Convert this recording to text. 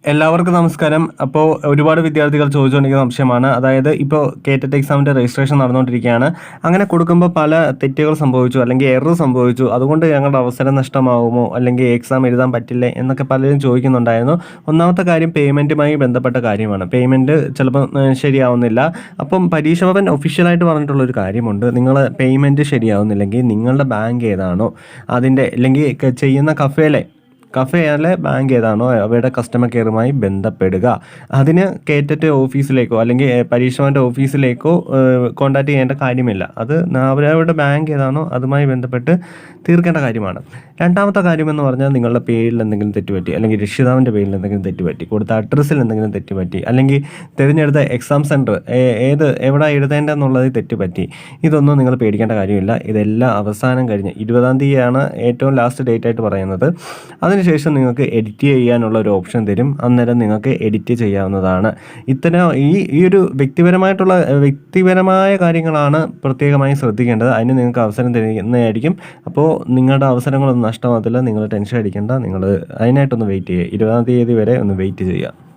എല്ലാവർക്കും നമസ്കാരം. അപ്പോൾ ഒരുപാട് വിദ്യാർത്ഥികൾ ചോദിച്ചുകൊണ്ടിരിക്കുന്ന സംശയമാണ്. അതായത് ഇപ്പോൾ കേറ്ററ്റ് എക്സാമിൻ്റെ രജിസ്ട്രേഷൻ നടന്നുകൊണ്ടിരിക്കുകയാണ്. അങ്ങനെ കൊടുക്കുമ്പോൾ പല തെറ്റുകൾ സംഭവിച്ചു, അല്ലെങ്കിൽ എറർ സംഭവിച്ചു, അതുകൊണ്ട് ഞങ്ങളുടെ അവസരം നഷ്ടമാകുമോ, അല്ലെങ്കിൽ എക്സാം എഴുതാൻ പറ്റില്ലേ എന്നൊക്കെ പലരും ചോദിക്കുന്നുണ്ടായിരുന്നു. ഒന്നാമത്തെ കാര്യം പേയ്മെൻറ്റുമായി ബന്ധപ്പെട്ട കാര്യമാണ്. പേയ്മെൻറ്റ് ചിലപ്പോൾ ശരിയാവുന്നില്ല. അപ്പം പരീക്ഷ ഭവൻ ഒഫീഷ്യലായിട്ട് പറഞ്ഞിട്ടുള്ളൊരു കാര്യമുണ്ട്. നിങ്ങൾ പേയ്മെൻറ്റ് ശരിയാവുന്നില്ലെങ്കിൽ നിങ്ങളുടെ ബാങ്ക് ഏതാണോ അതിൻ്റെ, അല്ലെങ്കിൽ ചെയ്യുന്ന കഫേയിലെ ബാങ്ക് ഏതാണോ അവയുടെ കസ്റ്റമർ കെയറുമായി ബന്ധപ്പെടുക. അതിന് കേറ്ററ്റ് ഓഫീസിലേക്കോ അല്ലെങ്കിൽ പരീക്ഷവൻ്റെ ഓഫീസിലേക്കോ കോൺടാക്റ്റ് ചെയ്യേണ്ട കാര്യമില്ല. അത് അവരവരുടെ ബാങ്ക് ഏതാണോ അതുമായി ബന്ധപ്പെട്ട് തീർക്കേണ്ട കാര്യമാണ്. രണ്ടാമത്തെ കാര്യമെന്ന് പറഞ്ഞാൽ നിങ്ങളുടെ പേരിൽ എന്തെങ്കിലും തെറ്റുപറ്റി, അല്ലെങ്കിൽ രക്ഷിതാവിൻ്റെ പേരിൽ എന്തെങ്കിലും തെറ്റുപറ്റി, കൊടുത്ത അഡ്രസ്സിൽ എന്തെങ്കിലും തെറ്റുപറ്റി, അല്ലെങ്കിൽ തിരഞ്ഞെടുത്ത എക്സാം സെൻറ്റർ എവിടെ എഴുതേണ്ടതെന്നുള്ളത് തെറ്റുപറ്റി, ഇതൊന്നും നിങ്ങൾ പേടിക്കേണ്ട കാര്യമില്ല. ഇതെല്ലാം അവസാനം കഴിഞ്ഞ് 20-ാം തീയതിയാണ് ഏറ്റവും ലാസ്റ്റ് ഡേറ്റ് ആയിട്ട് പറയുന്നത്. അതിനുശേഷം നിങ്ങൾക്ക് എഡിറ്റ് ചെയ്യാനുള്ള ഒരു ഓപ്ഷൻ തരും. അന്നേരം നിങ്ങൾക്ക് എഡിറ്റ് ചെയ്യാവുന്നതാണ്. ഇത്തരം ഈ ഒരു വ്യക്തിപരമായ കാര്യങ്ങളാണ് പ്രത്യേകമായി ശ്രദ്ധിക്കേണ്ടത്. അതിന് നിങ്ങൾക്ക് അവസരം തരുന്നതായിരിക്കും. അപ്പോൾ നിങ്ങളുടെ അവസരങ്ങളൊന്നും നഷ്ടമാകത്തില്ല. നിങ്ങൾ ടെൻഷൻ അടിക്കേണ്ട. നിങ്ങൾ അതിനായിട്ടൊന്ന് വെയിറ്റ് ചെയ്യുക. 20-ാം തീയതി വരെ ഒന്ന് വെയിറ്റ് ചെയ്യുക.